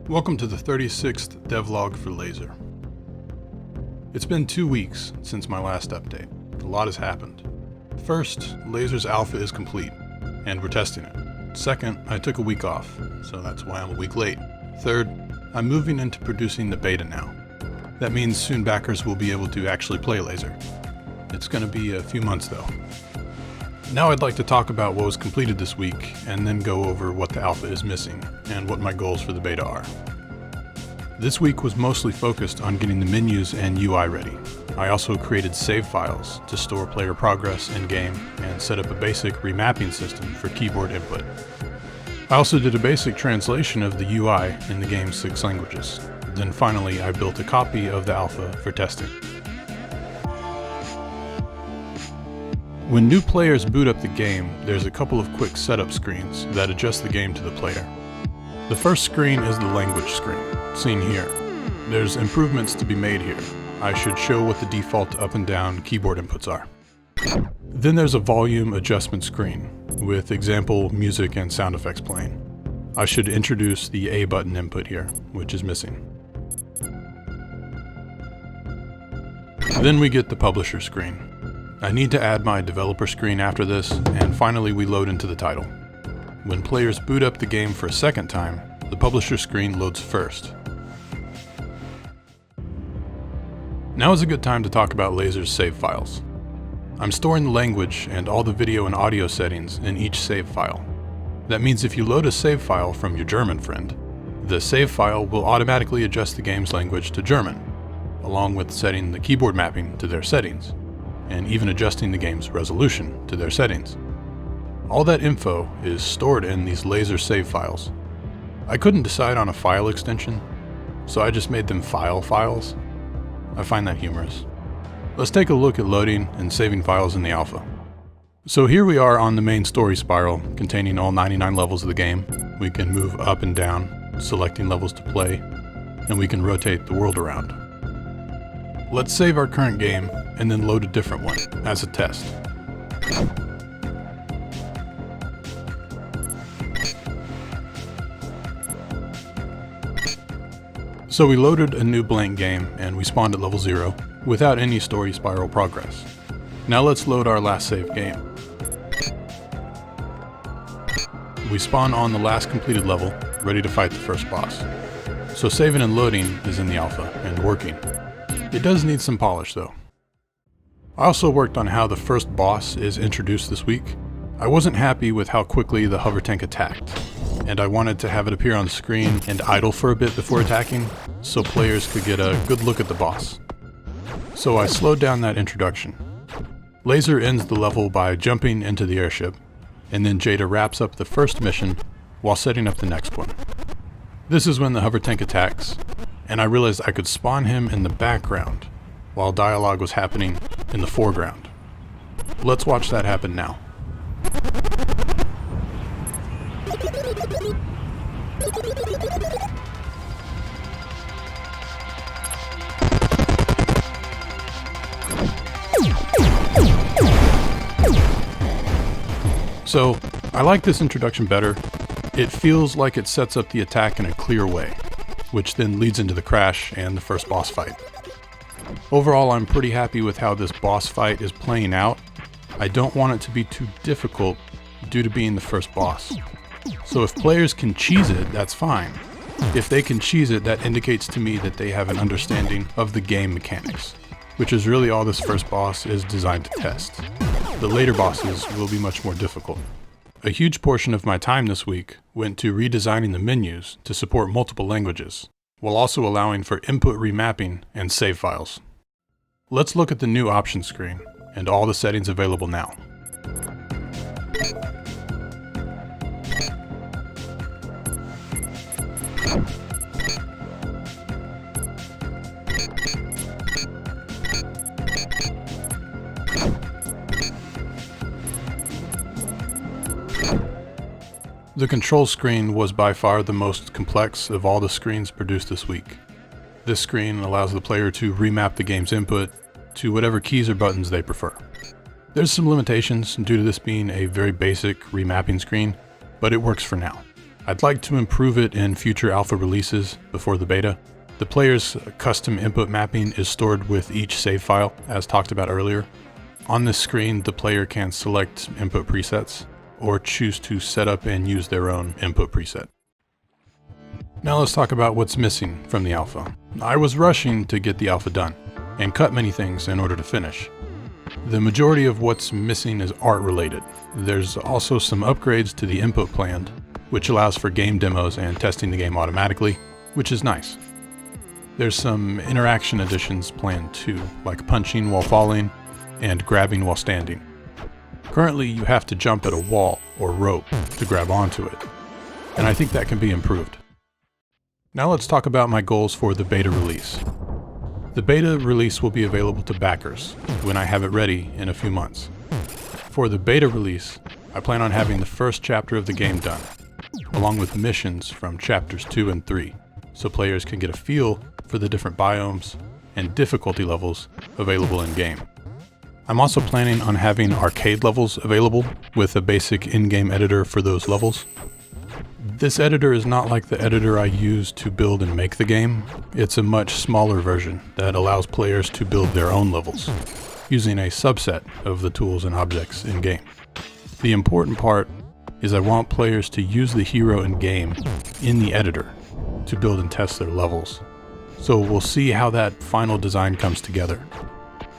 Welcome to the 36th devlog for Lazr. It's been 2 weeks since my last update. A lot has happened. First, Lazr's alpha is complete, and we're testing it. Second, I took a week off, so that's why I'm a week late. Third, I'm moving into producing the beta now. That means soon backers will be able to actually play Lazr. It's going to be a few months though. Now I'd like to talk about what was completed this week, and then go over what the alpha is missing, and what my goals for the beta are. This week was mostly focused on getting the menus and UI ready. I also created save files to store player progress in-game, and set up a basic remapping system for keyboard input. I also did a basic translation of the UI in the game's 6 languages. Then finally, I built a copy of the alpha for testing. When new players boot up the game, there's a couple of quick setup screens that adjust the game to the player. The first screen is the language screen, seen here. There's improvements to be made here. I should show what the default up and down keyboard inputs are. Then there's a volume adjustment screen, with example music and sound effects playing. I should introduce the A button input here, which is missing. Then we get the publisher screen. I need to add my developer screen after this, and finally we load into the title. When players boot up the game for a second time, the publisher screen loads first. Now is a good time to talk about Lazr's save files. I'm storing the language and all the video and audio settings in each save file. That means if you load a save file from your German friend, the save file will automatically adjust the game's language to German, along with setting the keyboard mapping to their settings, and even adjusting the game's resolution to their settings. All that info is stored in these Lazr save files. I couldn't decide on a file extension, so I just made them file files. I find that humorous. Let's take a look at loading and saving files in the alpha. So here we are on the main story spiral containing all 99 levels of the game. We can move up and down, selecting levels to play, and we can rotate the world around. Let's save our current game and then load a different one as a test. So we loaded a new blank game and we spawned at level 0 without any story spiral progress. Now let's load our last saved game. We spawn on the last completed level, ready to fight the first boss. So saving and loading is in the alpha and working. It does need some polish though. I also worked on how the first boss is introduced this week. I wasn't happy with how quickly the hover tank attacked, and I wanted to have it appear on screen and idle for a bit before attacking, so players could get a good look at the boss. So I slowed down that introduction. Lazr ends the level by jumping into the airship, and then Jada wraps up the first mission while setting up the next one. This is when the hover tank attacks, and I realized I could spawn him in the background while dialogue was happening in the foreground. Let's watch that happen now. So, I like this introduction better. It feels like it sets up the attack in a clear way, which then leads into the crash and the first boss fight. Overall, I'm pretty happy with how this boss fight is playing out. I don't want it to be too difficult due to being the first boss. So if players can cheese it, that's fine. If they can cheese it, that indicates to me that they have an understanding of the game mechanics, which is really all this first boss is designed to test. The later bosses will be much more difficult. A huge portion of my time this week went to redesigning the menus to support multiple languages, while also allowing for input remapping and save files. Let's look at the new options screen and all the settings available now. The control screen was by far the most complex of all the screens produced this week. This screen allows the player to remap the game's input to whatever keys or buttons they prefer. There's some limitations due to this being a very basic remapping screen, but it works for now. I'd like to improve it in future alpha releases before the beta. The player's custom input mapping is stored with each save file, as talked about earlier. On this screen, the player can select input presets, or choose to set up and use their own input preset. Now let's talk about what's missing from the alpha. I was rushing to get the alpha done, and cut many things in order to finish. The majority of what's missing is art related. There's also some upgrades to the input planned, which allows for game demos and testing the game automatically, which is nice. There's some interaction additions planned too, like punching while falling and grabbing while standing. Currently, you have to jump at a wall or rope to grab onto it, and I think that can be improved. Now let's talk about my goals for the beta release. The beta release will be available to backers when I have it ready in a few months. For the beta release, I plan on having the first chapter of the game done, along with missions from chapters 2 and 3, so players can get a feel for the different biomes and difficulty levels available in-game. I'm also planning on having arcade levels available with a basic in-game editor for those levels. This editor is not like the editor I use to build and make the game. It's a much smaller version that allows players to build their own levels, using a subset of the tools and objects in-game. The important part is I want players to use the hero in-game in the editor to build and test their levels. So we'll see how that final design comes together.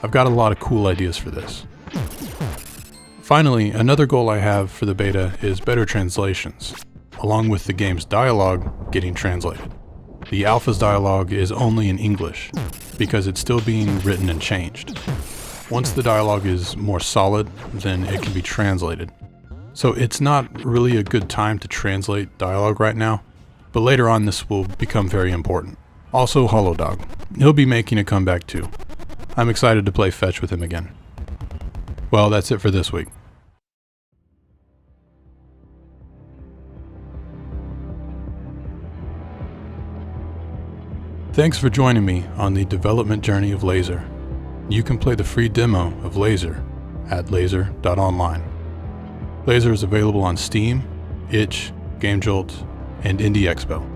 I've got a lot of cool ideas for this. Finally, another goal I have for the beta is better translations, along with the game's dialogue getting translated. The alpha's dialogue is only in English, because it's still being written and changed. Once the dialogue is more solid, then it can be translated. So it's not really a good time to translate dialogue right now, but later on this will become very important. Also Holodog. He'll be making a comeback too. I'm excited to play fetch with him again. Well, that's it for this week. Thanks for joining me on the development journey of Lazr. You can play the free demo of Lazr at lazr.online. Lazr is available on Steam, itch, GameJolt, and Indie Expo.